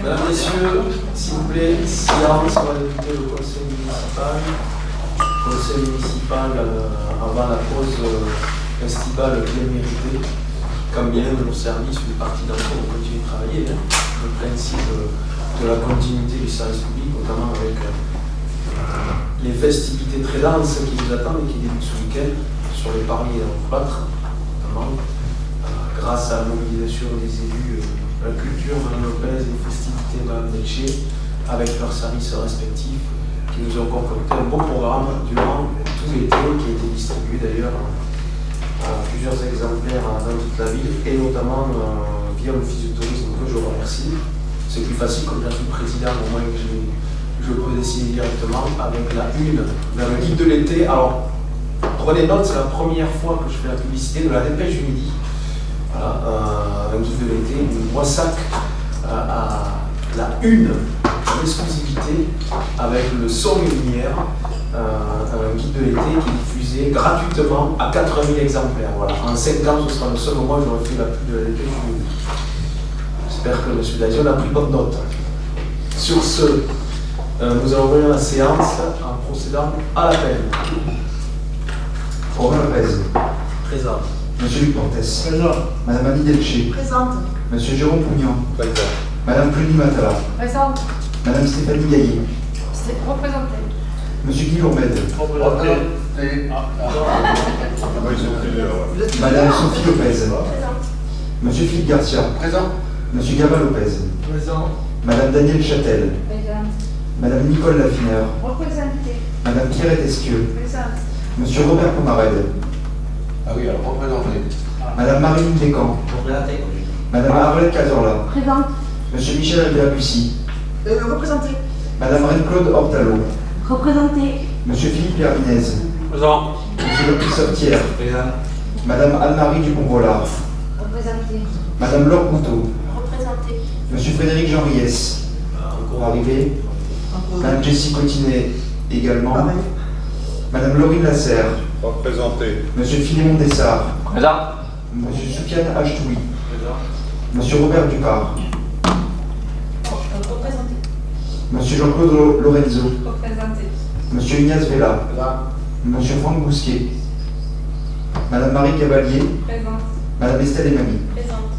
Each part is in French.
Mesdames, Messieurs, s'il vous plaît, silence, on va écouter le conseil municipal. Conseil municipal avant la pause estivale bien méritée. Comme bien nos services, une partie d'entre eux vont continuer de travailler. Le principe de la continuité du service public, notamment avec les festivités très denses qui nous attendent et qui débutent ce week-end sur les paris en plâtre, notamment grâce à la mobilisation des élus, la culture Mme Lopez et les festivités Mme Delché, avec leurs services respectifs, qui nous ont concocté un beau programme durant tout l'été, qui a été distribué d'ailleurs à plusieurs exemplaires dans toute la ville, et notamment via l'Office du tourisme, que je remercie. C'est plus facile, comme j'en suis président, au moins que je peux décider directement avec la une vers le guide de l'été. Alors, prenez note, c'est la première fois que je fais la publicité de la Dépêche du Midi. Voilà, un guide de l'été, une Boissac à la une, en exclusivité, avec le son et lumière, un guide de l'été qui est diffusé gratuitement à 80 000 exemplaires. Voilà. En 5 ans, ce sera le seul moment où j'aurai fait la pub de la Dépêche du Midi. J'espère que M. Dazion a pris bonne note. Sur ce, nous allons ouvrir la séance en procédant à l'appel. Romain Lopez. Présent. Monsieur Luc Portes. Présent. Madame Annie Delché. Présente. Monsieur Jérôme Pougnan. Présent. Madame Cluny Matala. Présente. Madame Stéphanie Gaillet. C'est représenté. Monsieur Guy Lourmed. Représenté. Madame Sophie Lopez. Présente. Monsieur Philippe Garcia. Présent. Monsieur Gabin Lopez. Présent. Madame Danielle Châtel. Présente. Madame Nicole Laffineur. Représentée. Madame Pierrette Esquieux. Présente. Monsieur Robert Pomarède. Ah oui, alors représenté. Madame Marie-Lune Descamps. Madame Arlette Cazorla. Présente. Monsieur Michel Abdelabussy. Représentée. Madame Reine-Claude Hortalo. Représentée. Monsieur Philippe Herminez. Présent. Monsieur Lopez Thiers. Madame Anne-Marie Dupont-Volard. Représentée. Madame Laure Couteau. Représentée. Monsieur Frédéric Jean Riès. Encore arrivé. Madame Jessie Cotinet également. Madame Laurine Lasserre. Représenté. Monsieur Philémon Dessart. Présent. Monsieur Soufiane Achtoui. Monsieur Robert Dupart. Représentée. Monsieur Jean-Claude Lorenzo. Représentée. Monsieur Ignace Vella. Monsieur Franck Bousquet. Madame Marie Cavalier. Présente. Madame Estelle Emami. Présente.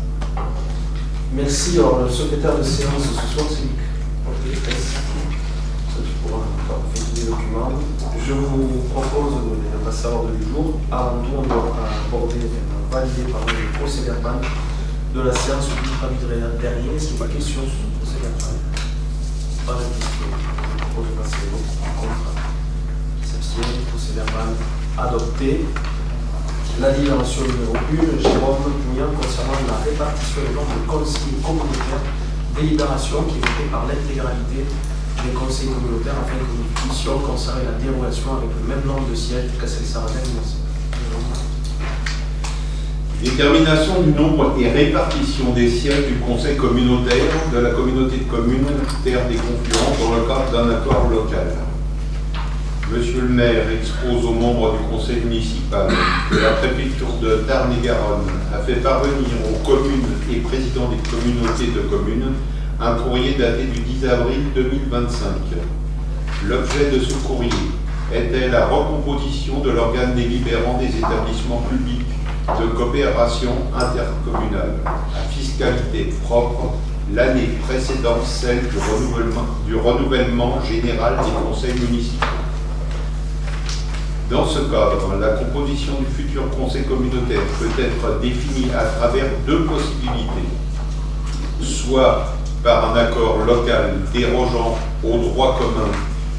Merci. Alors, le secrétaire de séance ce soir, c'est Luc. Ok, merci. Ça, tu pourras faire tous les documents. Je vous propose de passer à l'ordre du jour. Avant tout, on doit valider le procès verbal de la séance du 8 avril dernier. Est-ce qu'il y a des questions sur ce procès verbal? Pas de questions. Je propose de passer au contre. Qui s'abstiennent. Procès verbal adopté. La délibération numéro 1, Jérôme Pougnan, concernant la répartition des nombres de conseillers communautaires, délibération qui est votée par l'intégralité des conseils communautaires afin que nous puissions conserver la dérogation avec le même nombre de sièges du Castel-Sarrazin. Détermination du nombre et répartition des sièges du conseil communautaire de la communauté de communes Terre des Confluents dans le cadre d'un accord local. Monsieur le maire expose aux membres du conseil municipal que la préfecture de Tarn-et-Garonne a fait parvenir aux communes et présidents des communautés de communes un courrier daté du 10 avril 2025. L'objet de ce courrier était la recomposition de l'organe délibérant des établissements publics de coopération intercommunale à fiscalité propre l'année précédant celle du renouvellement général des conseils municipaux. Dans ce cadre, la composition du futur conseil communautaire peut être définie à travers deux possibilités. Soit par un accord local dérogeant au droit commun,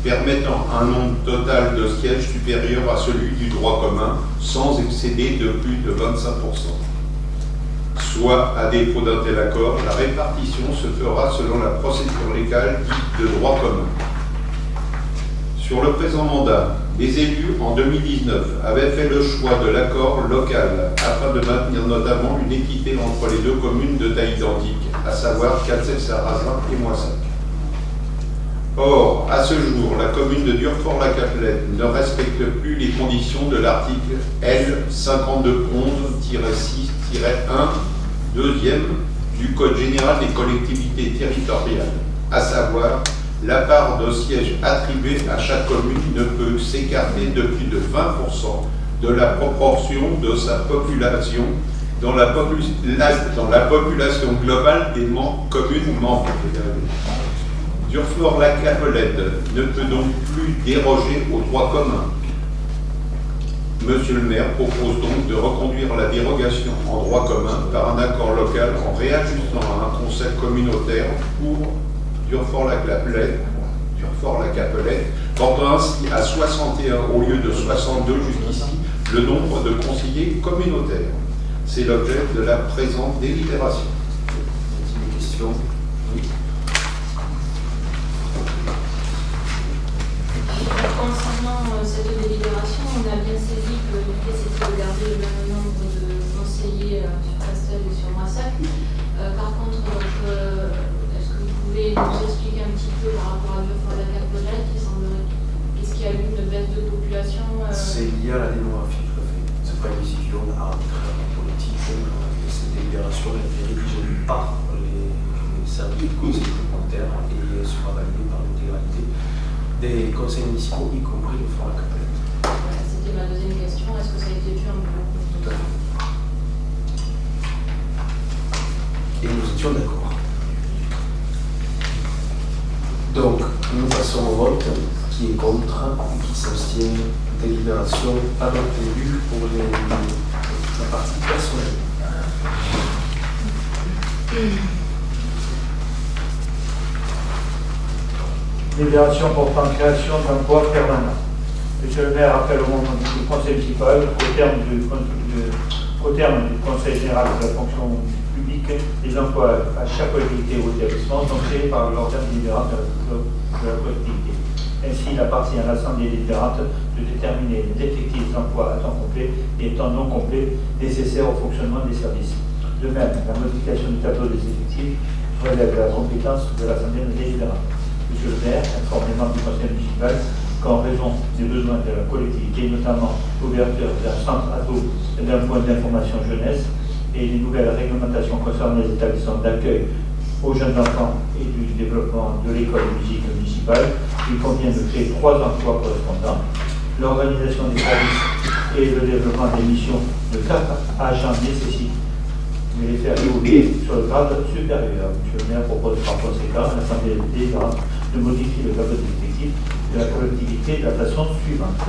permettant un nombre total de sièges supérieur à celui du droit commun, sans excéder de plus de 25%. Soit, à défaut d'un tel accord, la répartition se fera selon la procédure légale dite de droit commun. Sur le présent mandat, les élus, en 2019, avaient fait le choix de l'accord local afin de maintenir notamment une équité entre les deux communes de taille identique, à savoir Castel-Sarrazin et Moissac. Or, à ce jour, la commune de Durfort-la-Capelette ne respecte plus les conditions de l'article L 5211-6-1, deuxième du Code général des collectivités territoriales, à savoir la part de sièges attribuée à chaque commune ne peut s'écarter de plus de 20% de la proportion de sa population dans la population globale des communes membres. Durfort-la-Capelette ne peut donc plus déroger au droit commun. Monsieur le maire propose donc de reconduire la dérogation en droit commun par un accord local en réajustant à un conseil communautaire pour Durfort-la-Capelette, portant ainsi à 61 au lieu de 62 jusqu'ici le nombre de conseillers communautaires. C'est l'objet de la présente délibération. Des questions? Oui. Concernant cette délibération, on a bien saisi que l'idée c'était de garder le même nombre de conseillers sur Castel et sur Moissac. Par contre, est-ce que vous pouvez nous expliquer un petit peu par rapport à Durfort-la-Capelette, est-ce qu'il y a eu une baisse de population C'est lié à la démographie, tout à fait. C'est pas une décision arbitraire politique. Cette délibération a été rédigée par les services du conseil communautaire et sera validée par l'intégralité des conseils municipaux, y compris le Fort-la-Capelette. Voilà, c'était ma deuxième question. Est-ce que ça a été vu en bureau? Tout à fait. Et nous étions d'accord. Donc, nous passons au vote. Qui est contre, qui s'abstient, délibération adoptée pour la partie personnelle. Délibération portant création d'emplois permanents. Monsieur le maire appelle au moment du conseil municipal, au terme du conseil général de la fonction publique, les emplois à chaque collectivité ou établissement sont créés par l'organe délibérant de la collectivité. Ainsi, il appartient à l'Assemblée délibérante de déterminer les effectifs d'emploi à temps complet et temps non complet nécessaires au fonctionnement des services. De même, la modification du tableau des effectifs relève de la compétence de l'Assemblée délibérante. Monsieur le maire informe les membres du conseil municipal qu'en raison des besoins de la collectivité, notamment l'ouverture d'un centre ado et d'un point d'information jeunesse et les nouvelles réglementations concernant les établissements d'accueil aux jeunes enfants et du développement de l'école de musique municipale, il convient de créer 3 emplois correspondants. L'organisation des services et le développement des missions de 4 agents nécessitent de les faire évoluer sur le grade supérieur. Monsieur le maire propose par conséquent à l'Assemblée délibérante de modifier le tableau d'effectifs de la collectivité de la façon suivante.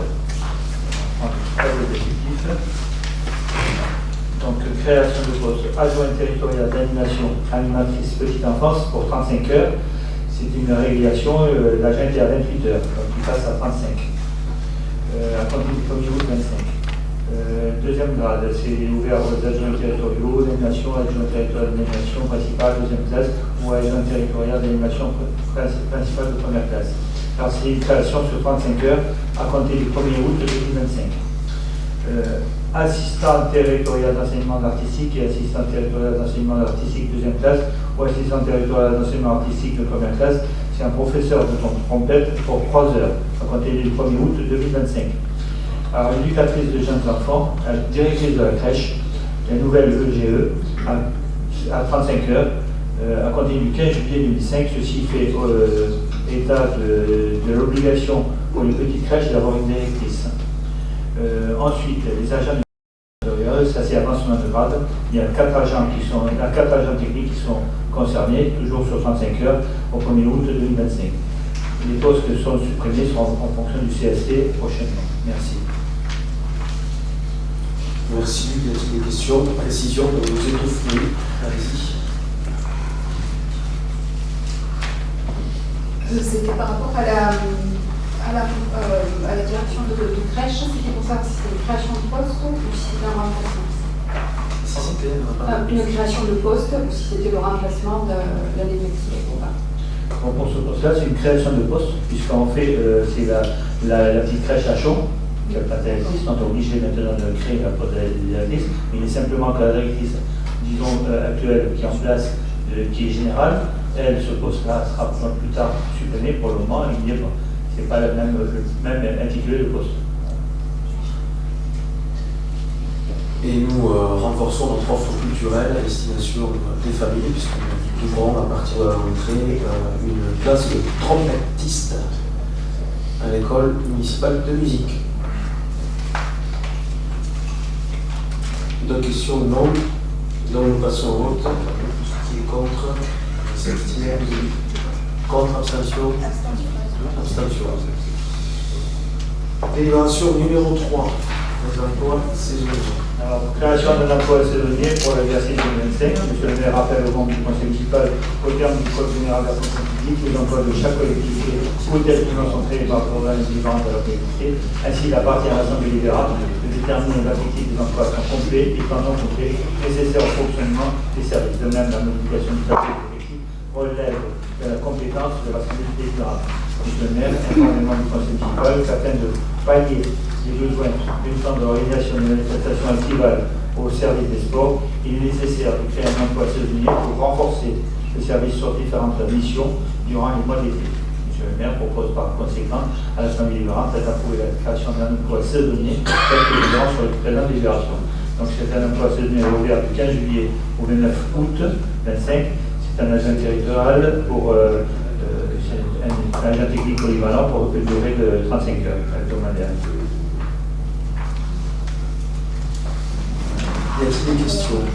Tableau d'effectifs. Donc, création de poste adjoint territorial d'animation, animatrice petite enfance pour 35 heures. C'est une régulation, l'agent est à 28 heures, donc il passe à 35. À compter du 1er août 25. Deuxième grade, c'est ouvert aux adjoints territoriaux d'animation, adjoint territorial d'animation principale, deuxième classe, ou adjoint territorial d'animation principale de première classe. Alors, c'est une création sur 35 heures à compter du 1er août 2025. Assistant territorial d'enseignement artistique et assistant territorial d'enseignement artistique deuxième classe ou assistant territorial d'enseignement artistique de première classe, c'est un professeur de trompette pour 3 heures à compter du 1er août 2025. Alors, éducatrice de jeunes enfants, directrice de la crèche, la nouvelle EGE à 35 heures à compter du 15 juillet 2005. Ceci fait état de l'obligation pour les petites crèches d'avoir une directrice. Ensuite, les agents ça c'est avancement de grade. Il y a 4 agents techniques qui sont concernés, toujours sur 35 heures, au 1er août 2025. Les postes qui sont supprimés seront en fonction du CST prochainement. Merci. Merci. Y a-t-il des questions, précisions que vous étouffez? Allez-y. C'était par rapport à la direction de crèche, c'était pour savoir si c'était une création de poste ou si c'était un remplacement. Si c'était Une création de poste ou si c'était le remplacement de la directive. Pour ce poste-là, c'est une création de poste, puisqu'en fait, c'est la petite crèche à Chaux, qui n'a pas de directrice, on est obligé maintenant de créer la poste de la directrice, mais il est simplement que la directrice, disons, actuelle, qui est en place, qui est générale, elle, ce poste-là sera plus tard supprimé. Pour le moment, il n'est pas. Ce n'est pas le même intitulé de poste. Et nous renforçons notre offre culturelle à destination des familles, puisqu'on ouvrons à partir de la rentrée une classe de trompettiste à l'école municipale de musique. D'autres questions? Non. Donc nous passons au vote. Qui est contre? S'abstient? Contre, abstention? Abstention. Délibération numéro 3. Les emplois saisonniers. Alors, création d'un emploi saisonnier pour l'exercice 2025. Monsieur le maire rappelle au membre du conseil municipal, au terme du code général de la fonction publique, les emplois de chaque collectivité ou établissement sont créés par l'organisme différent de la collectivité. Ainsi, il appartient à l'Assemblée délibérante de déterminer l'objectif des emplois sont complets et pas non complets nécessaires au fonctionnement des services. De même, la modification du statut de l'équipe relève de la compétence de l'Assemblée délibérante. Monsieur le maire, informe les membres du conseil municipal qu'afin de pallier les besoins d'une temps d'organisation de manifestation estivale au service des sports, il est nécessaire de créer un emploi saisonnier pour renforcer le service sur différentes missions durant les mois d'été. Monsieur le maire propose par conséquent à l'Assemblée délibérante d'approuver la création d'un emploi saisonnier tel que le sur la présente délibération. Donc c'est un emploi saisonnier ouvert du 15 juillet au 29 août 25. C'est un agent territorial pour un agent technique polyvalent pour une durée de 35 heures hebdomadaires. Y a-t-il des questions?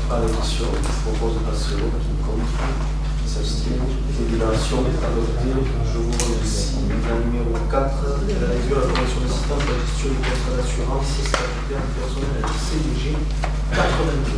Pas de questions. Je propose de passer au vote. Qui est contre? Qui s'abstient? Délibération adoptée. Je vous remercie. La numéro 4, la lecture de la convention d'assistance de la gestion du contrat d'assurance statutaire personnel avec CDG 82.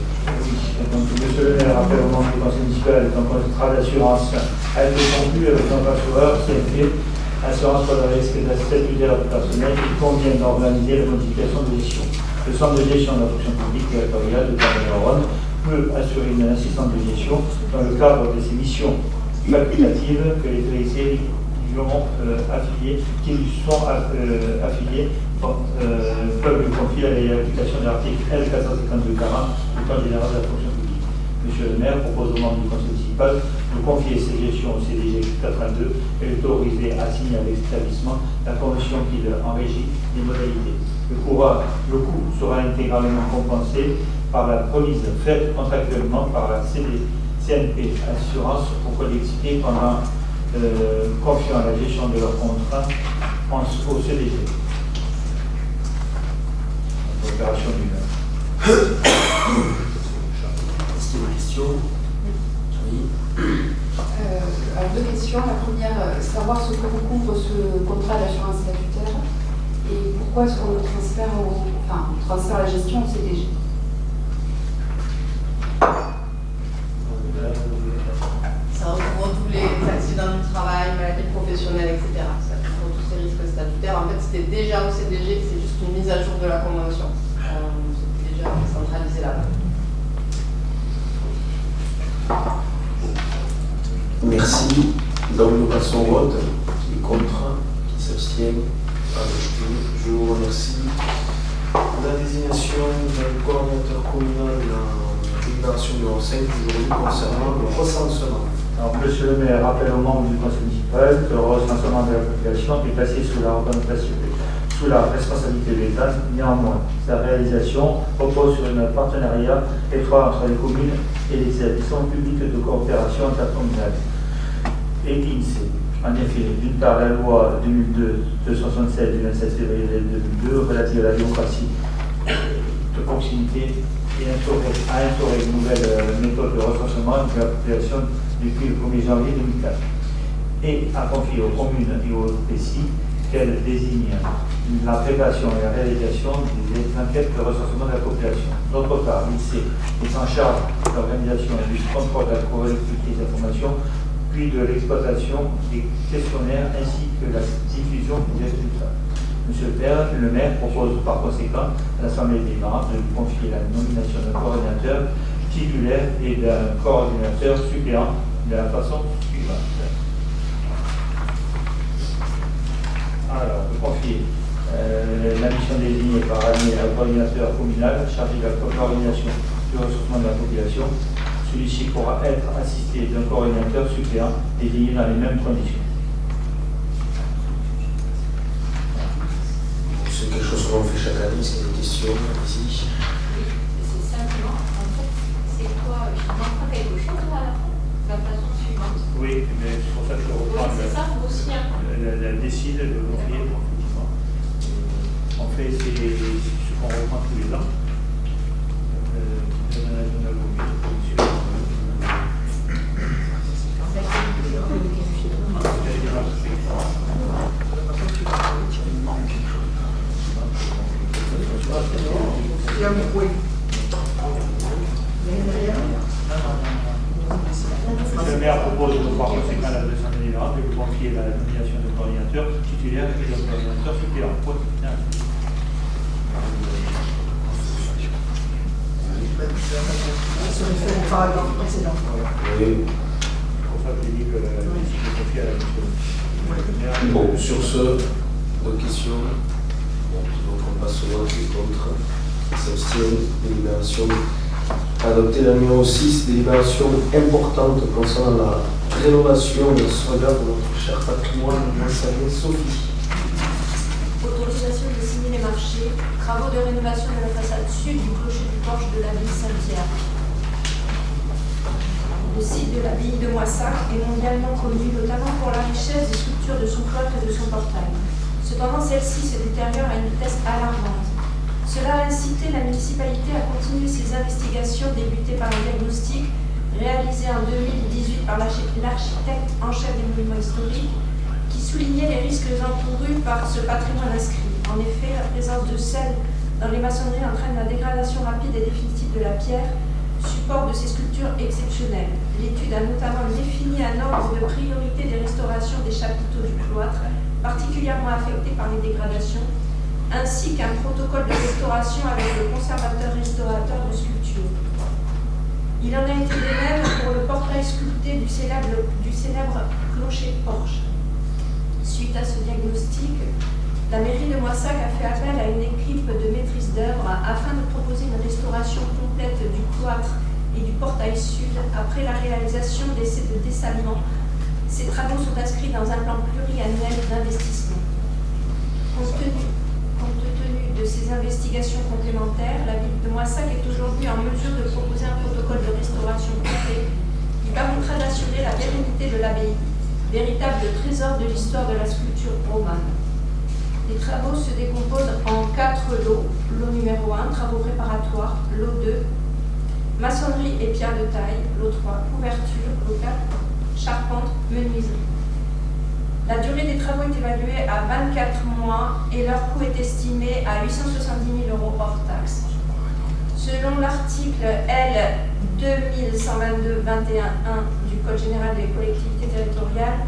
Donc, monsieur le maire rappelle au membre du conseil municipal qu'un contrat d'assurance a été conclu avec un assureur qui a fait assurance pour le risque statutaire du personnel. Il convient d'organiser la modification de gestion. Le centre de gestion de la fonction publique territoriale de Clermont-Ferrand peut assurer une assistance de gestion dans le cadre de ses missions facultatives que les autorités lui ont affiliées, qui lui sont affiliées, peuvent lui confier à l'application de l'article L452-40 du Code général de la fonction publique. Monsieur le maire propose aux membres du conseil municipal de confier ces gestions au CDG 82 et l'autoriser à signer avec l'établissement la convention qui en régit les modalités. Le coût sera intégralement compensé par la remise faite contractuellement par la CNP Assurance aux collectivités pendant confiant la gestion de leur contrat au CDG. Opération d'une. Est-ce qu'il y a des questions? Oui. Alors deux questions. La première, savoir ce que recouvre ce contrat d'assurance statutaire et pourquoi est-ce qu'on le transfère on transfère la gestion au CDG. Ça recouvre tous les accidents du travail, maladies professionnelles, etc. Ça recouvre tous ces risques statutaires. En fait, c'était déjà au CDG, c'est juste une mise à jour de la convention. C'était déjà centralisé là-bas. Merci. Donc nous passons au vote. Qui est contre? Qui s'abstient? Adopté. Je vous remercie. La désignation d'un coordinateur communal de la délibération numéro 5 aujourd'hui concernant le recensement. Alors, monsieur le maire rappelle aux membres du conseil municipal que le recensement de la population est placé sous la responsabilité de l'État. Néanmoins, sa réalisation repose sur un partenariat étroit entre les communes et les établissements publics de coopération intercommunale et l'INSEE. En effet, d'une part, la loi 2002-267 du 27 février 2002 relative à la démocratie de proximité a instauré une nouvelle méthode de recensement de la population depuis le 1er janvier 2004 et a confié aux communes et aux PCI qu'elles désignent la préparation et la réalisation des enquêtes de recensement de la population. D'autre part, l'INSEE est en charge de l'organisation et du contrôle de la collectif des informations, puis de l'exploitation des questionnaires ainsi que la diffusion des résultats. Monsieur le maire propose par conséquent à l'Assemblée délibérante de lui confier la nomination d'un coordinateur titulaire et d'un coordinateur suppléant de la façon suivante. Alors, de confier la mission désignée par année à un coordinateur communal chargé de la coordination du recensement de la population. Celui-ci pourra être assisté d'un coordinateur suppléant désigné dans les mêmes conditions. C'est quelque chose que l'on fait chaque année. est-ce qu'il y a des questions ici? Oui, c'est simplement, en fait, c'est quoi? Je ne manque pas quelque chose là, la façon suivante. Oui, mais c'est pour ça que je Oui, reprends c'est ça, vous aussi. Hein. la décide de l'ouvrir, effectivement. En fait, c'est ce qu'on reprend tous les ans. Monsieur le maire propose par conséquent à la 200 délibérante de lui confier la nomination de coordinateur titulaire et de coordinateur suppléant. Sur le paragraphe précédent. Oui. C'est pour ça que j'ai dit que la décision est confiée à la monsieur. Bon, sur ce, d'autres questions? Bon, donc on passe au vote, qui est contre, s'abstient, délibération adoptée. La numéro 6, délibération importante concernant la rénovation et le sauvegarde de notre cher patrimoine. Moi, ça vient, Sophie. Autorisation de signer les marchés, travaux de rénovation de la façade sud du clocher du porche de l'abbaye Saint-Pierre. Le site de l'abbaye de Moissac est mondialement connu, notamment pour la richesse des sculptures de son cloître et de son portail. Cependant, celle-ci se détériore à une vitesse alarmante. Cela a incité la municipalité à continuer ses investigations débutées par un diagnostic réalisé en 2018 par l'architecte en chef des monuments historiques, qui soulignait les risques encourus par ce patrimoine inscrit. En effet, la présence de sel dans les maçonneries entraîne la dégradation rapide et définitive de la pierre, support de ces sculptures exceptionnelles. L'étude a notamment défini un ordre de priorité des restaurations des chapiteaux du cloître, particulièrement affectés par les dégradations, ainsi qu'un protocole de restauration avec le conservateur-restaurateur de sculptures. Il en a été de même pour le portrait sculpté du célèbre clocher-porche. Suite à ce diagnostic, la mairie de Moissac a fait appel à une équipe de maîtrise d'œuvre afin de proposer une restauration complète du cloître et du portail sud après la réalisation d'essais de dessalement. Ces travaux sont inscrits dans un plan pluriannuel d'investissement. Compte tenu de ces investigations complémentaires, la ville de Moissac est aujourd'hui en mesure de proposer un protocole de restauration complet qui permettra d'assurer la pérennité de l'abbaye, véritable trésor de l'histoire de la sculpture romane. Les travaux se décomposent en 4 lots. Lot numéro 1, travaux préparatoires. Lot 2, maçonnerie et pierre de taille. Lot 3, couverture. Lot 4, charpente, menuiserie. La durée des travaux est évaluée à 24 mois et leur coût est estimé à 870 000 € hors taxes. Selon l'article L. 2122-21-1 du Code général des collectivités territoriales,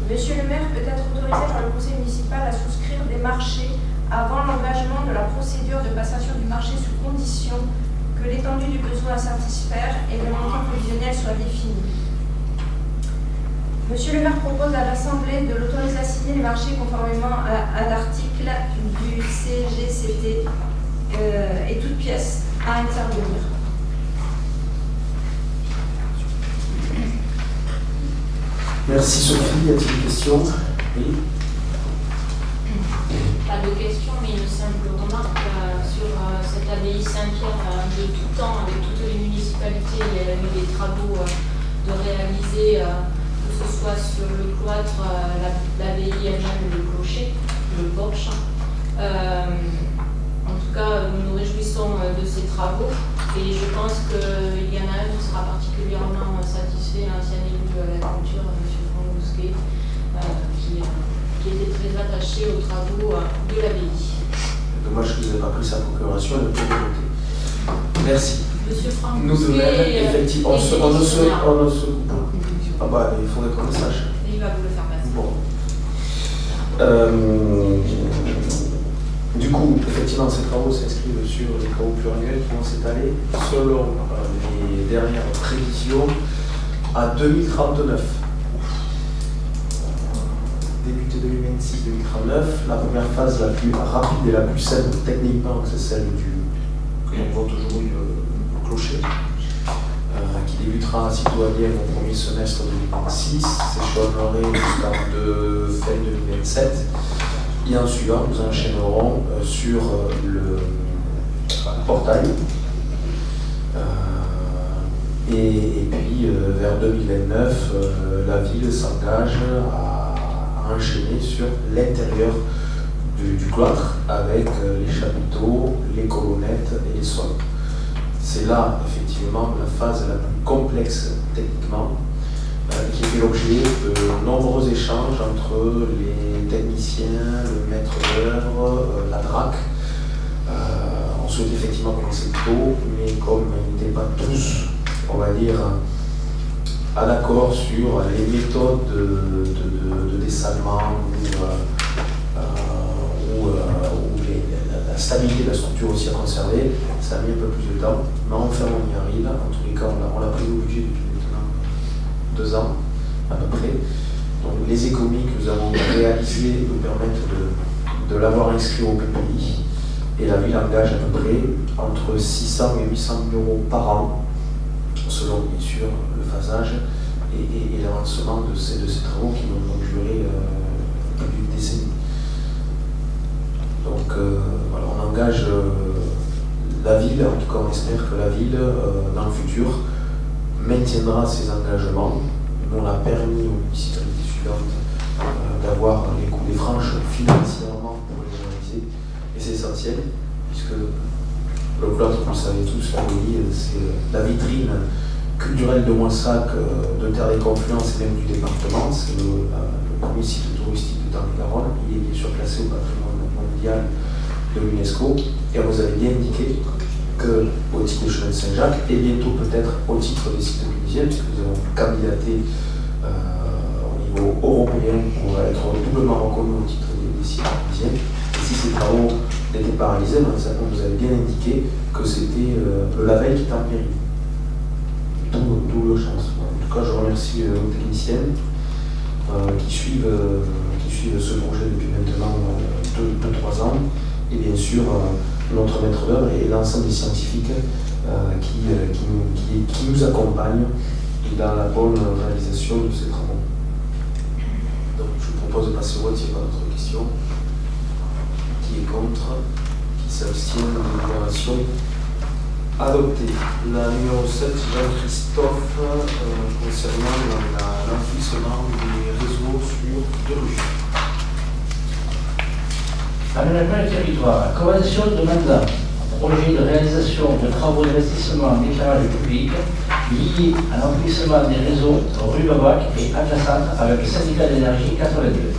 Monsieur le maire peut être autorisé par le conseil municipal à souscrire des marchés avant l'engagement de la procédure de passation du marché sous condition que l'étendue du besoin à satisfaire et le montant prévisionnel soient définis. Monsieur le maire propose à l'Assemblée de l'autoriser à signer les marchés conformément à l'article du CGCT et toute pièce à intervenir. Merci Sophie. Y a-t-il des questions? Oui. Pas de questions, mais une simple remarque sur cette abbaye Saint-Pierre de tout temps, avec toutes les municipalités. Il y a eu des travaux de réaliser, que ce soit sur le cloître, l'abbaye elle-même, le clocher, le porche. En tout cas, nous nous réjouissons de ces travaux et je pense qu'il y en a un qui sera particulièrement satisfait, l'ancien élu de la culture, M. Franck Bousquet, qui était très attaché aux travaux de l'abbaye. Dommage que vous n'avez pas pris sa procuration et ne pas voter. Merci. Monsieur Franck Nous de Bousquet, même, effectivement, on ne se Ah bah, il faudrait qu'on le sache. et il va vous le faire passer. Bon. Du coup, effectivement, ces travaux s'inscrivent sur les travaux pluriannuels qui vont s'étaler selon les dernières prévisions à 2039. Débuté 2026-2039, la première phase la plus rapide et la plus simple techniquement, c'est celle que l'on voit aujourd'hui le clocher, qui débutera, si tout va bien, au premier semestre 2026, s'échelonnerait jusqu'en fin 2027. Et en suivant, nous enchaînerons sur le portail. Et puis vers 2029, la ville s'engage à enchaîner sur l'intérieur du cloître avec les chapiteaux, les colonnettes et les sols. C'est là effectivement la phase la plus complexe techniquement, qui fait l'objet de nombreux échanges entre les techniciens, le maître d'œuvre, la DRAC. On souhaite effectivement commencer plus tôt, mais comme ils n'étaient pas tous, on va dire, à l'accord sur les méthodes de dessalement ou la stabilité de la structure aussi à conserver, ça a mis un peu plus de temps, mais enfin on y arrive. En tous les cas, on l'a pris au budget depuis maintenant 2 ans à peu près. Donc les économies que nous avons réalisées nous permettent de l'avoir inscrit au PPI, et la ville engage à peu près entre 600 et 800 000 euros par an, selon bien sûr le phasage et l'avancement de ces travaux qui vont donc durer plus d'une décennie. Donc voilà, on engage la ville, en tout cas on espère que la ville, dans le futur, maintiendra ses engagements. Nous, on a permis aux municipalités suivantes d'avoir les coûts des franches financièrement pour les réaliser, et c'est essentiel, puisque le cloître, vous le savez tous, c'est la vitrine culturelle de Moissac, de Terre des Confluences et même du département. C'est le premier site touristique de Tarn-et-Garonne. Il est bien sûr classé au patrimoine mondial de l'UNESCO. Et on vous avait bien indiqué qu'au titre des chemins de Saint-Jacques, et bientôt peut-être au titre des sites tunisiens, puisque nous avons candidaté au niveau européen pour être doublement reconnu au titre des sites tunisiens. Et si ces travaux n'étaient pas réalisés, on vous avait bien indiqué que c'était le label qui était en péril. D'où le chance. En tout cas, je remercie aux techniciennes qui suivent ce projet depuis maintenant 2-3 ans, et bien sûr notre maître d'œuvre et l'ensemble des scientifiques qui nous accompagnent dans la bonne réalisation de ces travaux. Donc je vous propose de passer au vote s'il n'y a pas d'autres questions. Qui est contre? Qui s'abstient? De délibération adoptée. La numéro 7, Jean-Christophe, concernant l'enfouissement des réseaux sur 2 rues. Aménagement du territoire, convention de mandat, projet de réalisation de travaux d'investissement en éclairage public liés à l'enfouissement des réseaux rue Levaque et adjacente avec le syndicat d'énergie 82.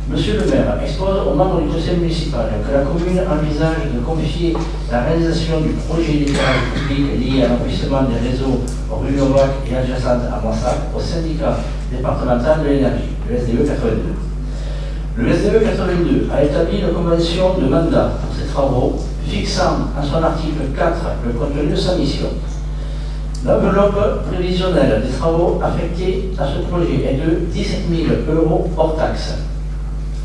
Monsieur le maire expose aux membres du conseil municipal que la commune envisage de confier la réalisation du projet d'éclairage public lié à l'enfouissement des réseaux rue Levaque et adjacente à Moissac au syndicat départemental de l'énergie, le SDE 82. Le SDE 82 a établi une convention de mandat pour ces travaux, fixant en son article 4 le contenu de sa mission. L'enveloppe prévisionnelle des travaux affectés à ce projet est de 17 000 euros hors taxe.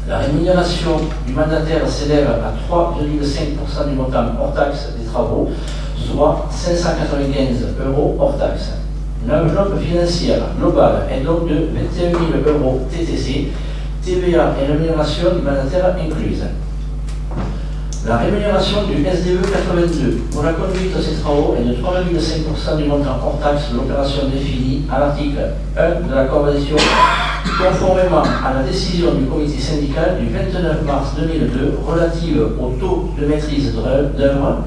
La rémunération du mandataire s'élève à 3,5% du montant hors taxe des travaux, soit 595 euros hors taxe. L'enveloppe financière globale est donc de 21 000 euros TTC, TVA et rémunération du mandataire incluse. La rémunération du SDE 82 pour la conduite de ces travaux est de 3,5% du montant hors taxe de l'opération définie à l'article 1 de la Convention, conformément à la décision du comité syndical du 29 mars 2002 relative au taux de maîtrise d'œuvre,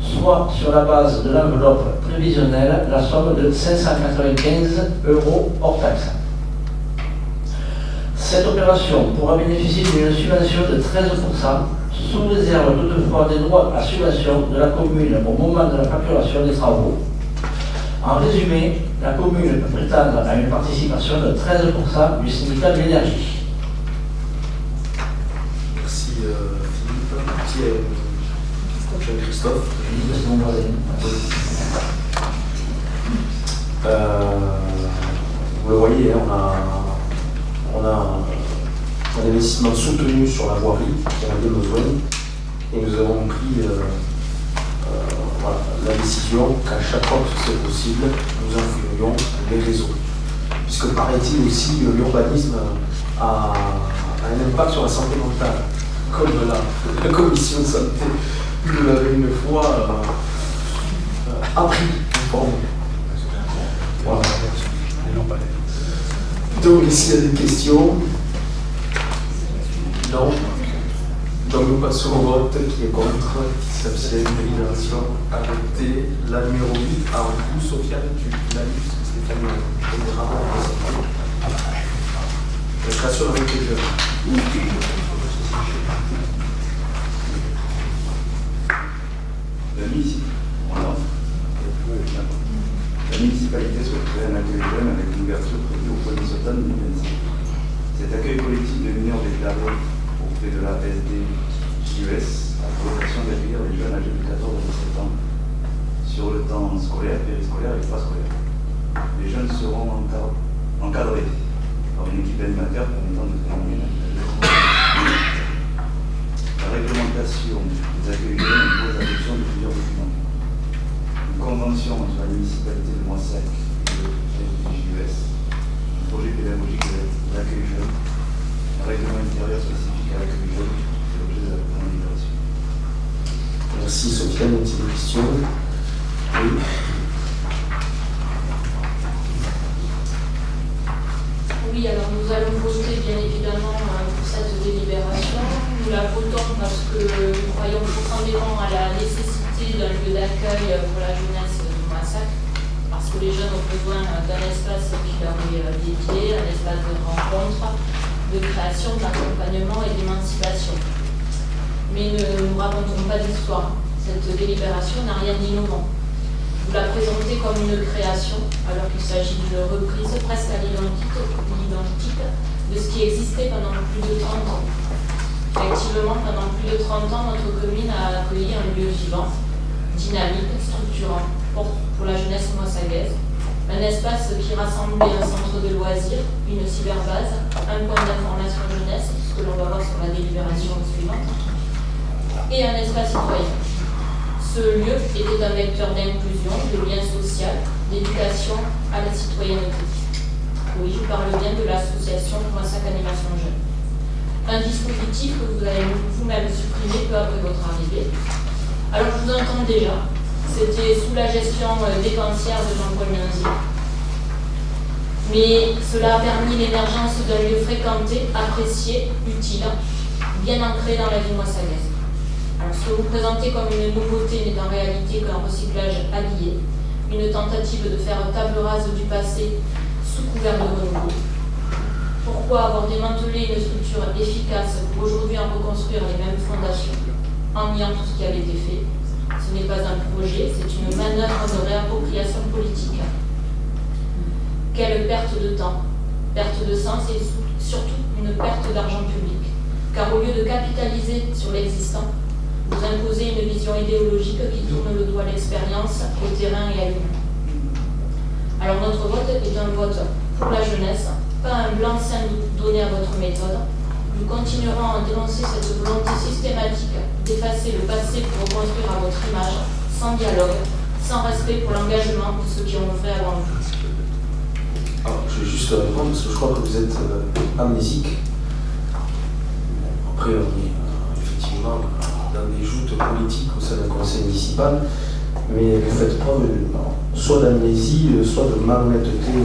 soit sur la base de l'enveloppe prévisionnelle, la somme de 595 euros hors taxe. Cette opération pourra bénéficier d'une subvention de 13%, sous réserve toutefois des droits à subvention de la commune au moment de la facturation des travaux. En résumé, la commune peut prétendre à une participation de 13% du syndicat de l'énergie. Merci Philippe. Jean-Christophe. Vous le voyez, on a un investissement soutenu sur la voirie qui en avait besoin, et nous avons pris la décision qu'à chaque fois que c'est possible, nous enfouirions les réseaux. Puisque paraît-il aussi, l'urbanisme a un impact sur la santé mentale, comme la commission de santé nous l'avait une fois appris, informé. Voilà. Donc, s'il y a des questions, non. Donc, nous passons au vote. Qui est contre, qui s'abstient, délibération arrêtée. La numéro 8, à vous, Sophia, tu l'as lu, Stéphane, la création avec les jeunes. La municipalité souhaite créer un accueil jeune avec une ouverture prévue au 1er septembre 2026. Cet accueil collectif de mineurs déclaré auprès de la SDJES a pour vocation d'accueillir les jeunes âgés de 14 à 17 ans sur le temps scolaire, périscolaire et extrascolaire. Les jeunes seront encadrés par une équipe animateur permettant de terminer la réglementation des accueils jeunes impose l'adoption de plusieurs documents. Une convention entre la municipalité de Moissac et le SDJES, un projet pédagogique d'accueil jeune, un règlement intérieur spécifique à l'accueil jeune, c'est l'objet de la première délibération. Merci Sophia, une petite question. Oui. Oui, alors nous allons voter bien évidemment pour cette délibération. Nous la votons parce que nous croyons profondément à la nécessité d'un lieu d'accueil pour la jeunesse de Moissac, parce que les jeunes ont besoin d'un espace qui leur est dédié, un espace de rencontre, de création, d'accompagnement et d'émancipation. Mais ne nous racontons pas d'histoire. Cette délibération n'a rien d'innovant. Vous la présentez comme une création, alors qu'il s'agit d'une reprise presque à l'identique de ce qui existait pendant plus de 30 ans. Effectivement, pendant plus de 30 ans, notre commune a accueilli un lieu vivant, dynamique, structurant pour la jeunesse moissagaise. Un espace qui rassemblait un centre de loisirs, une cyberbase, un point d'information jeunesse, ce que l'on va voir sur la délibération suivante, et un espace citoyen. Ce lieu était un vecteur d'inclusion, de lien social, d'éducation à la citoyenneté. Oui, je parle bien de l'association Moissac Animation Jeune. Un dispositif que vous avez vous-même supprimé peu après votre arrivée. Alors je vous entends déjà, c'était sous la gestion dépensière de Jean-Paul Mianzi. Mais cela a permis l'émergence d'un lieu fréquenté, apprécié, utile, bien ancré dans la vie moissagaise. Alors, ce que vous présentez comme une nouveauté n'est en réalité qu'un recyclage allié, une tentative de faire table rase du passé sous couvert de renouveau. Pourquoi avoir démantelé une structure efficace pour aujourd'hui en reconstruire les mêmes fondations, en niant tout ce qui avait été fait? Ce n'est pas un projet, c'est une manœuvre de réappropriation politique. Quelle perte de temps, perte de sens et surtout une perte d'argent public. Car au lieu de capitaliser sur l'existant, vous imposez une vision idéologique qui tourne le doigt à l'expérience, au terrain et à l'humain. Alors notre vote est un vote pour la jeunesse, pas un blanc-seing donné à votre méthode. Nous continuerons à dénoncer cette volonté systématique d'effacer le passé pour reconstruire à votre image, sans dialogue, sans respect pour l'engagement de ceux qui ont œuvré avant vous. Alors, je vais juste répondre parce que je crois que vous êtes amnésique. Après, on est effectivement dans des joutes politiques au sein d'un conseil municipal, mais vous faites preuve soit d'amnésie, soit de malhonnêteté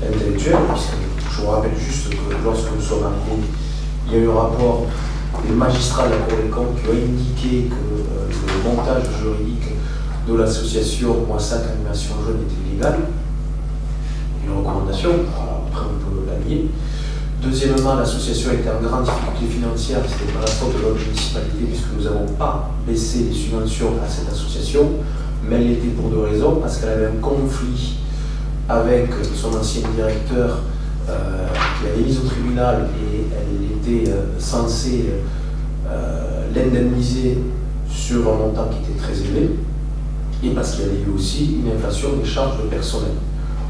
intellectuelle, puisque je vous rappelle juste que lorsque nous sommes arrivés, il y a eu un rapport des magistrats de la Cour des comptes qui a indiqué que le montage juridique de l'association Moissac Animation Jeune était illégal. Une recommandation, après on peut la nier. Deuxièmement, l'association était en grande difficulté financière, ce n'était pas la faute de notre municipalité puisque nous n'avons pas baissé les subventions à cette association, mais elle l'était pour deux raisons, parce qu'elle avait un conflit avec son ancien directeur qui l'avait mise au tribunal et elle était censée l'indemniser sur un montant qui était très élevé, et parce qu'il y avait eu aussi une inflation des charges de personnel.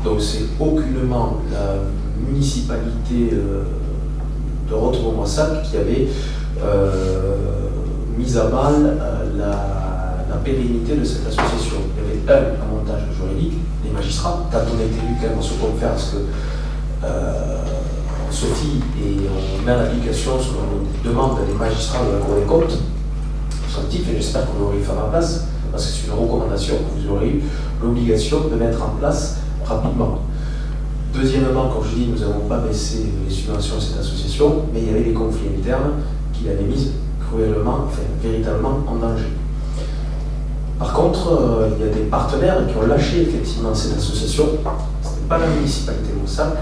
Donc c'est aucunement la municipalité de Rotremont-Moissac qui avait mis à mal la pérennité de cette association. Il y avait un montage juridique, les magistrats, quand on a été élu quand même, on se confère à ce que Sophie, et on met en application ce que nous demandent les magistrats de la Cour des comptes, et j'espère que vous l'aurez fait à ma place, parce que c'est une recommandation que vous aurez eu l'obligation de mettre en place rapidement. Deuxièmement, comme je dis, nous n'avons pas baissé les subventions à cette association, mais il y avait des conflits internes qui l'avaient mise cruellement, enfin véritablement en danger. Par contre, il y a des partenaires qui ont lâché effectivement cette association. Ce n'est pas la municipalité de Moussac,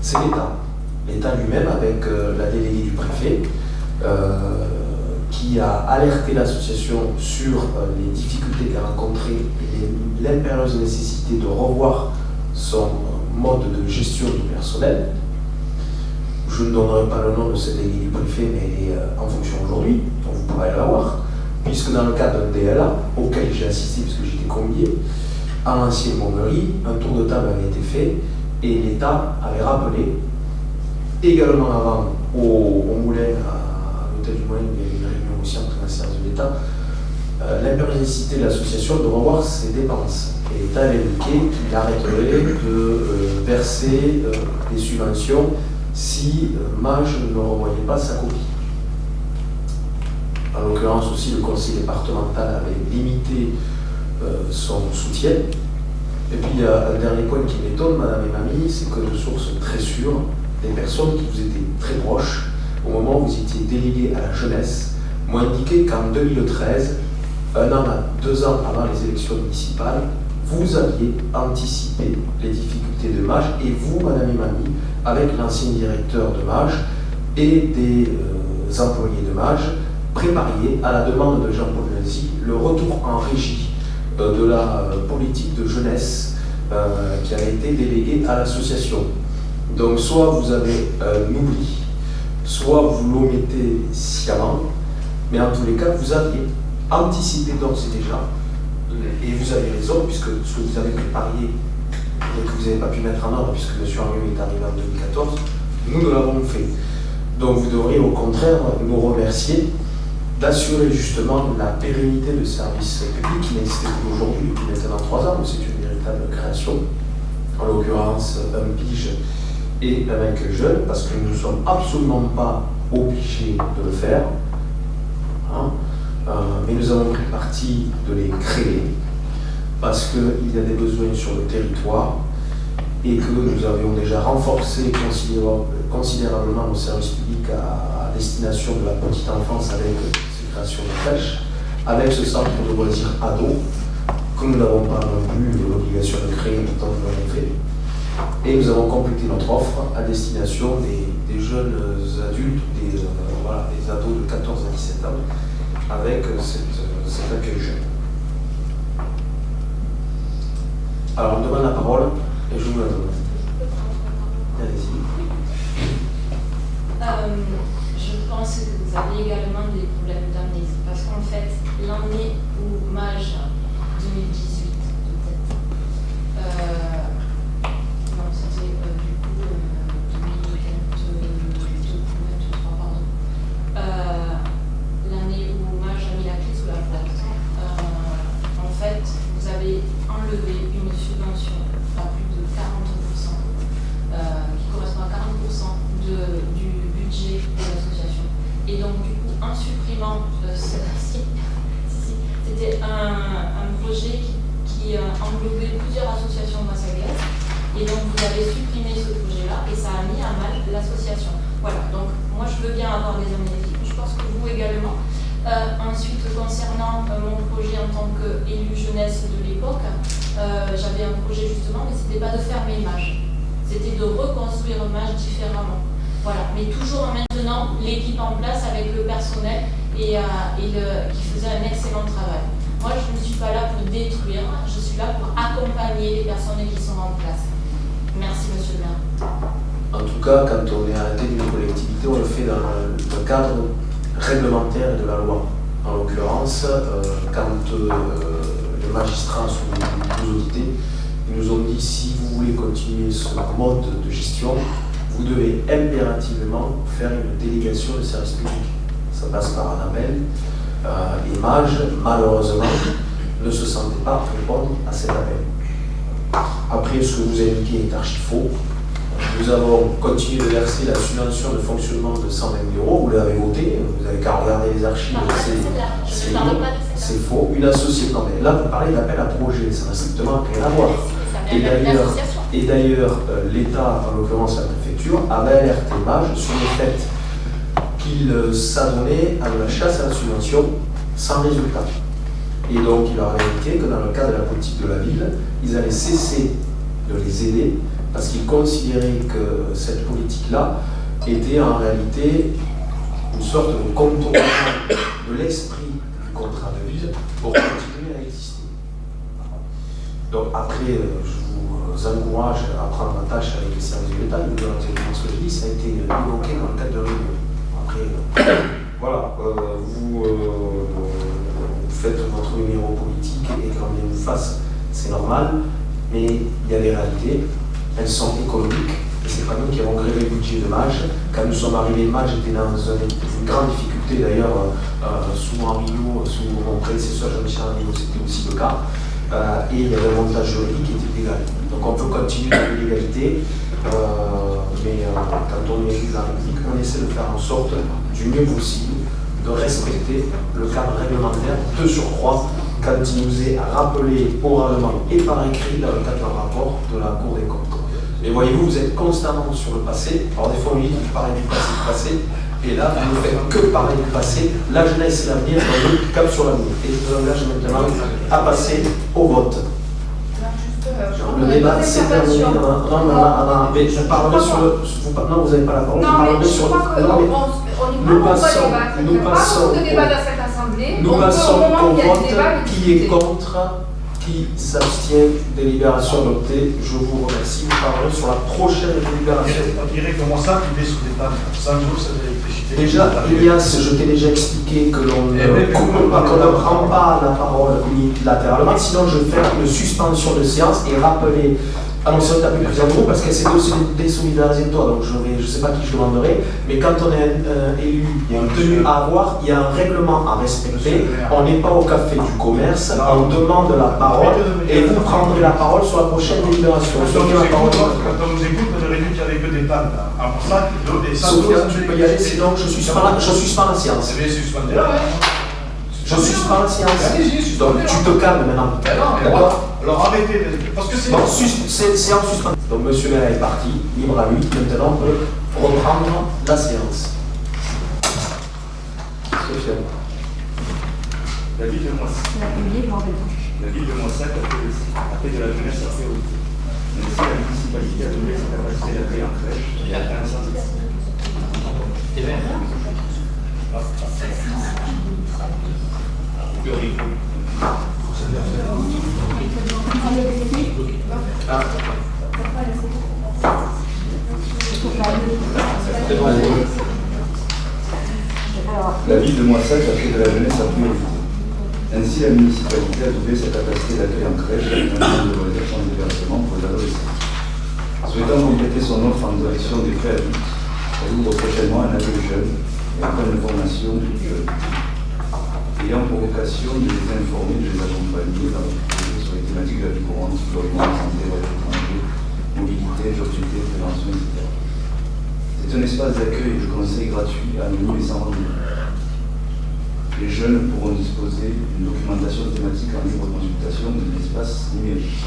c'est l'État. L'État lui-même, avec la déléguée du préfet, qui a alerté l'association sur les difficultés qu'elle rencontrait et l'impérieuse nécessité de revoir son mode de gestion du personnel. Je ne donnerai pas le nom de cette déléguée du préfet, mais elle est en fonction aujourd'hui, donc vous pourrez la voir, puisque dans le cadre d'un DLA, auquel j'ai assisté puisque j'étais convié, à l'ancienne Montmery, un tour de table avait été fait et l'État avait rappelé, également avant au Moulin, à l'hôtel du Moulin, il y avait une réunion aussi entre la séance de l'État, l'impérieuse nécessité de l'association de revoir ses dépenses. Et l'État avait indiqué qu'il arrêterait de verser des subventions si MAGE ne renvoyait pas sa copie. En l'occurrence aussi, le conseil départemental avait limité son soutien. Et puis il y a un dernier point qui m'étonne, madame et mamie, c'est que de sources très sûres, des personnes qui vous étaient très proches, au moment où vous étiez délégué à la jeunesse, m'ont indiqué qu'en 2013, 1 an à 2 ans avant les élections municipales, vous aviez anticipé les difficultés de MAGE, et vous, madame et mamie, avec l'ancien directeur de MAGE et des employés de MAGE, prépariez, à la demande de Jean-Paul Nazi, le retour en régie de la politique de jeunesse qui a été déléguée à l'association. Donc soit vous avez un oubli, soit vous l'omettez sciemment, mais en tous les cas, vous aviez anticipé d'ores et déjà, et vous avez raison, puisque ce que vous avez préparé et que vous n'avez pas pu mettre en ordre, puisque M. Henriot est arrivé en 2014, nous l'avons fait. Donc vous devriez au contraire nous remercier d'assurer justement la pérennité de services publics qui n'existait plus aujourd'hui, depuis maintenant 3 ans, mais c'est une véritable création, en l'occurrence un pige et un mec jeune, parce que nous ne sommes absolument pas obligés de le faire, hein, mais nous avons pris parti de les créer, parce qu'il y a des besoins sur le territoire, et que nous avions déjà renforcé considérablement nos services publics à destination de la petite enfance avec ces créations de crèches, avec ce centre de loisirs ados, que nous n'avons pas non plus l'obligation de créer tant que nous l'avons fait. Et nous avons complété notre offre à destination des jeunes adultes, des ados de 14 à 17 ans, avec cet accueil jeune. Alors, on demande la parole et je vous la donne. Allez-y. Je pense que vous avez également des problèmes d'amnésie, parce qu'en fait, l'année où MAGE 2018, peut-être, non, c'était du coup 2023, pardon, l'année où MAGE a mis la clé sous la porte, en fait, vous avez enlevé une subvention à plus de 40%, qui correspond à 40% du budget de l'association. Et donc, du coup, en supprimant c'était un projet qui englobait plusieurs associations massagaises. Et donc, vous avez supprimé ce projet-là et ça a mis à mal l'association. Voilà, donc moi, je veux bien avoir des amnésies. Je pense que vous également. Ensuite, concernant mon projet en tant qu'élu jeunesse de l'époque, j'avais un projet justement, mais ce n'était pas de fermer MAGE. C'était de reconstruire MAGE différemment. Voilà, mais toujours en maintenant l'équipe en place avec le personnel et qui faisait un excellent travail. Moi, je ne suis pas là pour détruire, je suis là pour accompagner les personnes qui sont en place. Merci, monsieur le maire. En tout cas, quand on est à la tête d'une collectivité, on le fait dans le cadre réglementaire et de la loi. En l'occurrence, quand les magistrats sont audités, ils nous ont dit si vous voulez continuer ce mode de gestion, vous devez impérativement faire une délégation de service public. Ça passe par un appel. Et MAGE, malheureusement, ne se sentait pas répondre à cet appel. Après, ce que vous indiquez est archi faux. Nous avons continué de verser la subvention de fonctionnement de 120 000 €. Vous l'avez voté, vous n'avez qu'à regarder les archives. C'est faux. Une association. Non, mais là, vous parlez d'appel à projet, ça n'a strictement rien à voir. Et d'ailleurs, l'État, en l'occurrence la préfecture, avait alerté MAGE sur le fait qu'il s'adonnait à la chasse à la subvention sans résultat. Et donc, il leur a indiqué que dans le cadre de la politique de la ville, ils allaient cesser de les aider parce qu'ils considéraient que cette politique-là était en réalité une sorte de contournement de l'esprit du contrat de ville pour continuer à exister. Donc après, je vous encourage à prendre la tâche avec les services de l'État. Vous verrez exactement ce que je dis, ça a été évoqué dans le cadre de réunion. Après, voilà, vous faites votre numéro politique et quand bien vous fasse, c'est normal, mais il y a des réalités, elles sont économiques, et c'est pas nous qui avons créé le budget de MAGE. Quand nous sommes arrivés, MAGE était dans une grande difficulté, d'ailleurs, sous Henriot, sous mon prédécesseur Jean-Michel Henriot, c'était aussi le cas, et il y avait un montage juridique qui était légal. Donc on peut continuer dans l'illégalité, mais quand on est élu dans la République, on essaie de faire en sorte, du mieux possible, de respecter le cadre réglementaire de surcroît quand il nous est rappelé oralement et par écrit dans le cadre d'un rapport de la Cour des comptes. Et voyez-vous, vous êtes constamment sur le passé. Alors des fois on dit vous parlez du passé, et là vous ne faites que parler du passé. La jeunesse et l'avenir, on cap sur l'avenir. Et je vous engage maintenant à passer au vote. Le débat s'est terminé. Mais je parlerai sur le. Non, vous n'avez pas la parole. Non, mais je crois que nous passons au vote. Qui est contre, qui s'abstient, délibération adoptée. Je vous remercie. Vous parlerez sur la prochaine délibération. On dirait comment ça, tu es sous des tables. 100 jours, c'est de l'électricité. Déjà, Elias, je t'ai déjà expliqué que l'on ne prend pas la parole unilatéralement, sinon je vais faire une suspension de séance et rappeler à mon secrétaire du président groupe parce qu'elle s'est aussi désolidarisée de toi, donc je ne sais pas qui je demanderai, mais quand on est élu, il y a une tenue à avoir, il y a un règlement à respecter, on n'est pas au café du commerce, on demande la parole et vous prendrez la parole sur la prochaine délibération. Quand on nous écoute, on aurait dit qu'il n'y avait que des tables. Alors pour ça, Sophia, tu peux y aller, sinon je suspends la séance. Je suspends la séance. Donc tu te calmes maintenant. D'accord ? Alors arrêtez, parce que c'est... Bon, c'est en suspens. Donc monsieur le maire est parti, libre à lui. Maintenant on peut reprendre la séance. Sophia. La ville de Moissac a fait de la jeunesse sa priorité. Même si la municipalité a doublé sa capacité d'accueil en crèche, il y a un sens de La ville de Moissac a fait de la jeunesse sa priorité. Ainsi, la municipalité a doublé sa capacité d'accueil en crèche avec un nombre de modération de versement pour les adolescents. Souhaitant compléter son offre en direction des faits adultes, elle ouvre prochainement un accueil jeune et un point de formation jeune, ayant pour vocation de les informer, de les accompagner dans leur projet sur les thématiques de la vie courante, logement, santé, voyage étranger, mobilité, job d'été, prévention, etc. C'est un espace d'accueil et de conseil gratuit, anonyme et sans rendez-vous. Les jeunes pourront disposer d'une documentation thématique en libre consultation de l'espace numérique.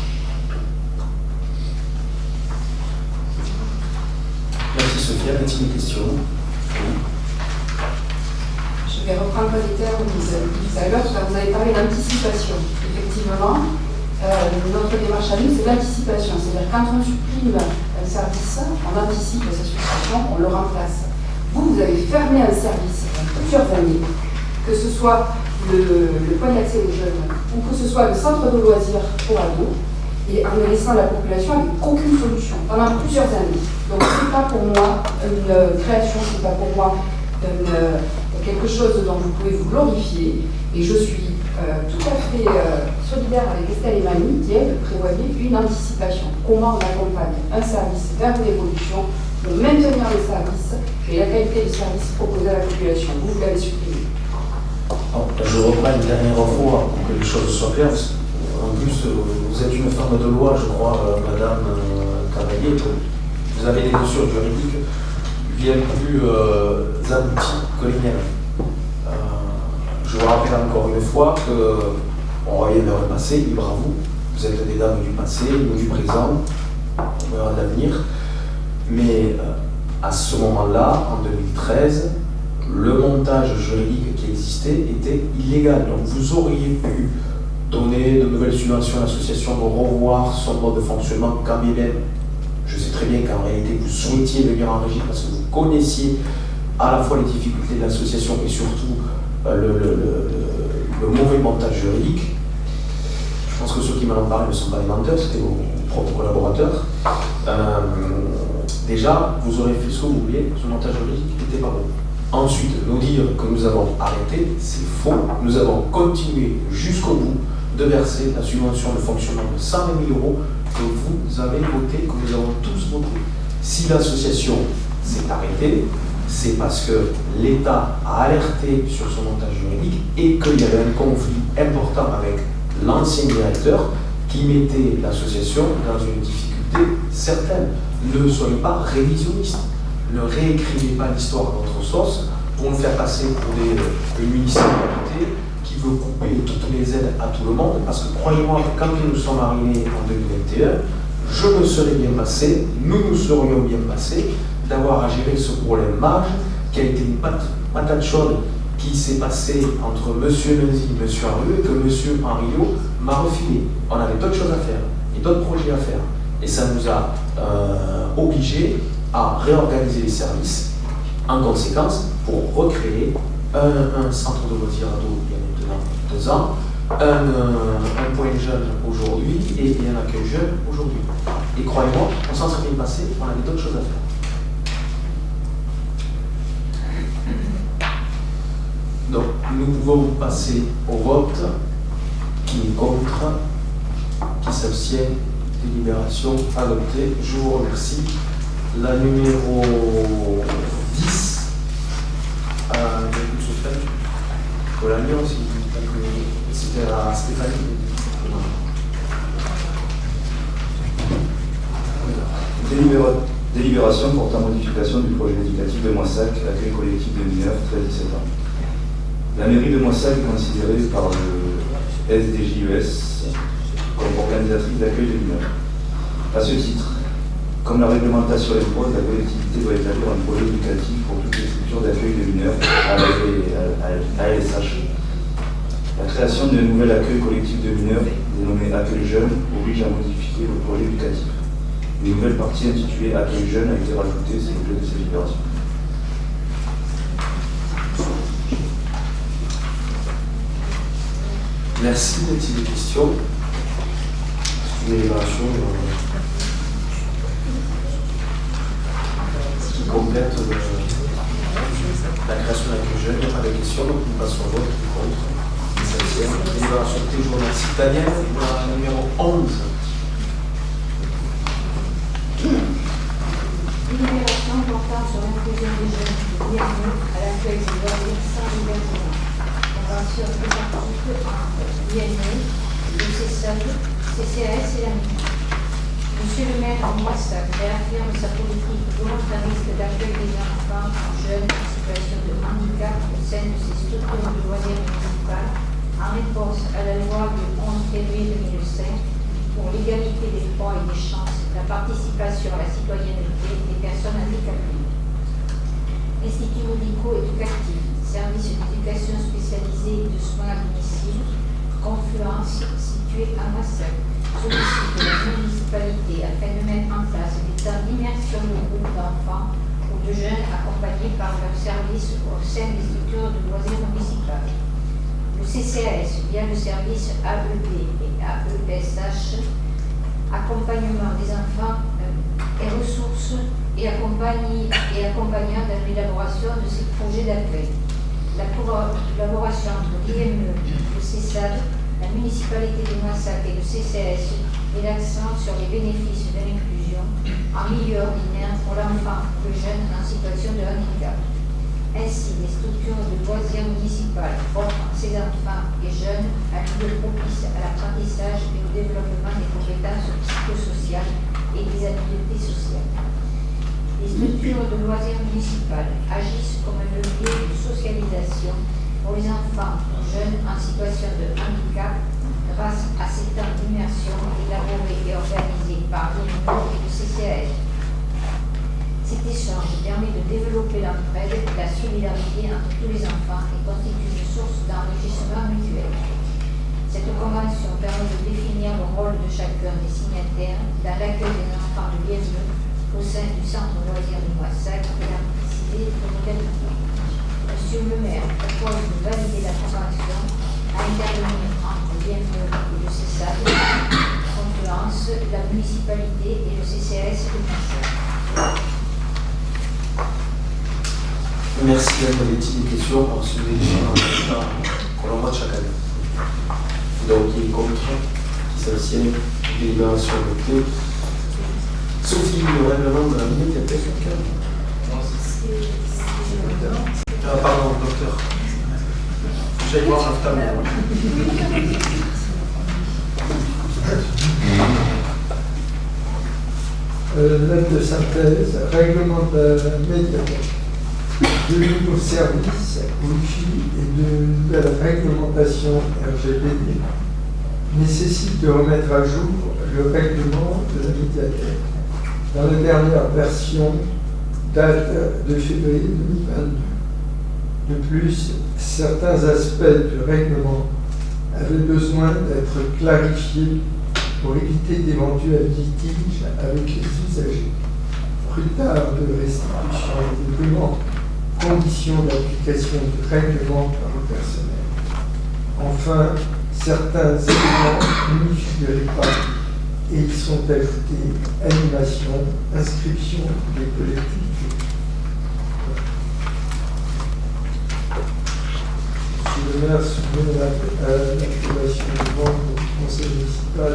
Merci Sophia, as-tu une question? Je vais reprendre les termes que vous avez dit tout à l'heure, vous avez parlé d'anticipation. Effectivement, notre démarche à nous, c'est l'anticipation. C'est-à-dire quand on supprime un service, on anticipe sa suppression, on le remplace. Vous avez fermé un service pendant plusieurs années, que ce soit le point d'accès aux jeunes ou que ce soit le centre de loisirs pour ados, et en ne laissant la population avec aucune solution pendant plusieurs années. Donc ce n'est pas pour moi une création, ce n'est pas pour moi quelque chose dont vous pouvez vous glorifier, et je suis tout à fait solidaire avec Estelle et Mani qui, elle, prévoyait une anticipation. Comment on accompagne un service vers une évolution pour maintenir le service et la qualité du service proposé à la population. Vous l'avez supprimé. Je reprends une dernière fois pour que les choses soient claires. En plus, vous êtes une femme de loi, je crois, Madame Cavalier. vous avez des notions juridiques bien plus abouties que les miennes. Je vous rappelle encore une fois qu'on revient vers le passé, libre à vous. Vous êtes des dames du passé, nous du présent, on verra l'avenir. Mais à ce moment-là, en 2013, le montage juridique qui existait était illégal. Donc vous auriez pu donner de nouvelles subventions à l'association, de revoir son mode de fonctionnement, quand bien même, je sais très bien qu'en réalité vous souhaitiez venir en régie parce que vous connaissiez à la fois les difficultés de l'association et surtout le mauvais montage juridique. Je pense que ceux qui m'en ont parlé ne sont pas des menteurs, c'était vos propres collaborateurs. Déjà, vous aurez fait ce que vous vouliez, ce montage juridique n'était pas bon. Ensuite, nous dire que nous avons arrêté, c'est faux. Nous avons continué jusqu'au bout de verser la subvention de fonctionnement de 120 000 € que vous avez voté, que nous avons tous voté. Si l'association s'est arrêtée, c'est parce que l'État a alerté sur son montage juridique et qu'il y avait un conflit important avec l'ancien directeur qui mettait l'association dans une difficulté certaine. Ne soyez pas révisionniste. Ne réécrivez pas l'histoire à votre sauce pour nous faire passer pour une municipalité qui veut couper toutes les aides à tout le monde, parce que croyez-moi que quand nous sommes arrivés en 2021, je me serais bien passé, nous nous serions bien passés d'avoir à gérer ce problème marge qui a été une patate chaude qui s'est passé entre M. Lenzi et M. Henriot et que M. Henriot m'a refilé. On avait d'autres choses à faire et d'autres projets à faire. Et ça nous a obligés à réorganiser les services en conséquence pour recréer un centre de loisirs ado il y a maintenant 2 ans, un point jeune aujourd'hui et un accueil jeune aujourd'hui. Et croyez-moi, on s'en serait bien passé, on avait d'autres choses à faire. Donc, nous pouvons passer au vote. Qui est contre? Qui s'abstient? Délibération adoptée. Je vous remercie. La numéro 10, Colagnon, c'était à Stéphanie. Délibération portant modification du projet éducatif de Moissac, accueil collectif de mineurs 13-17 ans. La mairie de Moissac est considérée par le SDJES comme organisatrice d'accueil de mineurs. À ce titre, comme la réglementation l'impose, la collectivité doit établir un projet éducatif pour toutes les structures d'accueil de mineurs à ALSH. La création d'un nouvel accueil collectif de mineurs, dénommé Accueil Jeune, oblige à modifier le projet éducatif. Une nouvelle partie intitulée Accueil Jeune a été rajoutée, c'est l'objet de cette libération. Merci. Y a-t-il des questions? Une délibération qui complète la création d'accueil jeune. Il n'y a pas de questions, donc nous passons au vote. Contre. Délibération. Je vous remercie. Daniel, numéro 11. Délibération portant sur l'inclusion des jeunes de l'IME à l'accueil des loisirs sans hébergement. Convention tripartite entre l'IME, le CESAD, CCAS et la MINE. Monsieur le maire de Moissac réaffirme sa politique volontariste d'accueil des enfants jeunes en situation de handicap au sein de ces structures de loisirs municipales en réponse à la loi du 11 février 2005 pour l'égalité des droits et des chances, la participation à la citoyenneté des personnes handicapées. Instituts médico-éducatifs, services d'éducation spécialisés et de soins à domicile, Confluence, situé à Moissac, sollicite la municipalité afin de mettre en place des temps d'immersion de groupes d'enfants ou de jeunes accompagnés par leurs services au sein des structures de loisirs municipales. Le CCAS, via le service AED et AESH, accompagnement des enfants et ressources et accompagnant dans l'élaboration de ces projets d'accueil. La collaboration entre l'IME, le CESAD, la municipalité de Moissac et le CCAS met l'accent sur les bénéfices de l'inclusion en milieu ordinaire pour l'enfant ou le jeune en situation de handicap. Ainsi, les structures de loisirs municipales offrent à ces enfants et jeunes un milieu propice à l'apprentissage et au développement des compétences psychosociales et des habiletés sociales. Les structures de loisirs municipales agissent comme un levier de socialisation pour les enfants ou jeunes en situation de handicap grâce à ces temps d'immersion élaborés et organisés par l'UNO et le CCAS. Cet échange permet de développer l'entraide et la solidarité entre tous les enfants et constitue une source d'enrichissement mutuel. Cette convention permet de définir le rôle de chacun des signataires dans l'accueil des enfants de bienvenue au sein du centre loisir de Moissac et d'en préciser les modalités. Monsieur le maire propose de valider la convention à intervenir entre bienvenue et le CESAD, Confluence, la municipalité et le CCAS de Moissac. Merci d'être des questions pour ce débat qu'on envoie chaque année. Donc, il est contre, qui s'abstient, délibération adoptée. Sophie, le règlement de la minute, il y a peut-être quelqu'un. Ah, pardon, docteur. J'aille voir l'ophtalmo. Lettre de synthèse, règlement de médiathèque, de nouveaux services Wi-Fi et de nouvelles réglementations RGPD nécessitent de remettre à jour le règlement de la médiathèque. Dans la dernière version, date de février 2022. De plus, certains aspects du règlement avaient besoin d'être clarifiés pour éviter d'éventuels litiges avec les usagers. Retard de restitution des documents, conditions d'application du règlement par le personnel. Enfin, certains éléments n'y figuraient pas et ils sont ajoutés animation, inscription des collectivités. Monsieur le maire soumet à l'approbation du membre du conseil municipal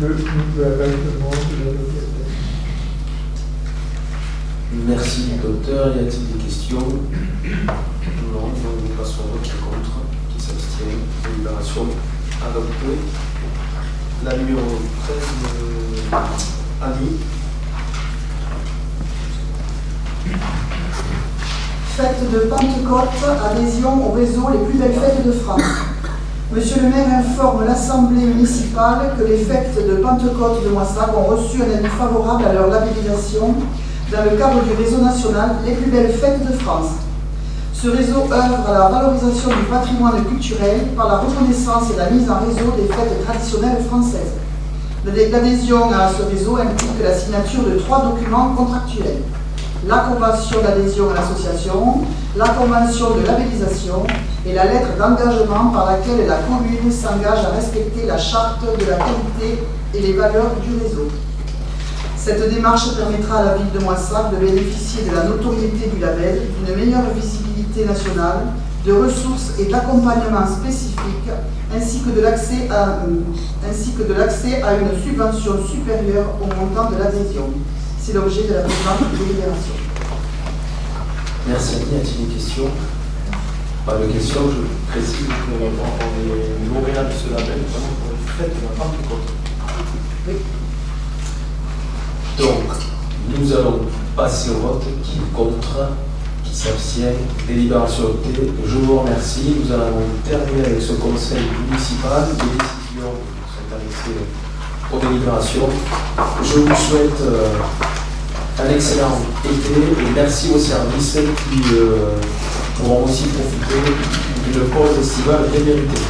le nouvel règlement de la médiathèque. Merci, docteur. Y a-t-il des questions? Non, donc nous passons au vote qui est contre, qui s'abstient. Délibération adoptée. La numéro 13, Annie. Fête de Pentecôte, adhésion au réseau Les Plus Belles Fêtes de France. Monsieur le maire informe l'Assemblée municipale que les fêtes de Pentecôte de Moissac ont reçu un avis favorable à leur labellisation dans le cadre du réseau national Les Plus Belles Fêtes de France. Ce réseau œuvre à la valorisation du patrimoine culturel par la reconnaissance et la mise en réseau des fêtes traditionnelles françaises. L'adhésion à ce réseau implique la signature de 3 documents contractuels. La convention d'adhésion à l'association, la convention de labellisation et la lettre d'engagement par laquelle la commune s'engage à respecter la charte de la qualité et les valeurs du réseau. Cette démarche permettra à la ville de Moissac de bénéficier de la notoriété du label, d'une meilleure visibilité nationale, de ressources et d'accompagnement spécifiques, ainsi que de l'accès à une subvention supérieure au montant de l'adhésion. C'est l'objet de la présente délibération. Merci. Y a-t-il des questions? Pas de questions. Je précise qu'on est lauréat de ce label, notamment pour les fêtes de la Pentecôte. Oui. Donc, nous allons passer au vote. Qui est contre? Qui s'abstient? Délibération adoptée. Je vous remercie. Nous allons terminer avec ce conseil municipal. Les décisions sont annexées aux délibérations. Je vous souhaite un excellent été et merci aux services qui pourront aussi profiter d'une pause estivale bien méritée.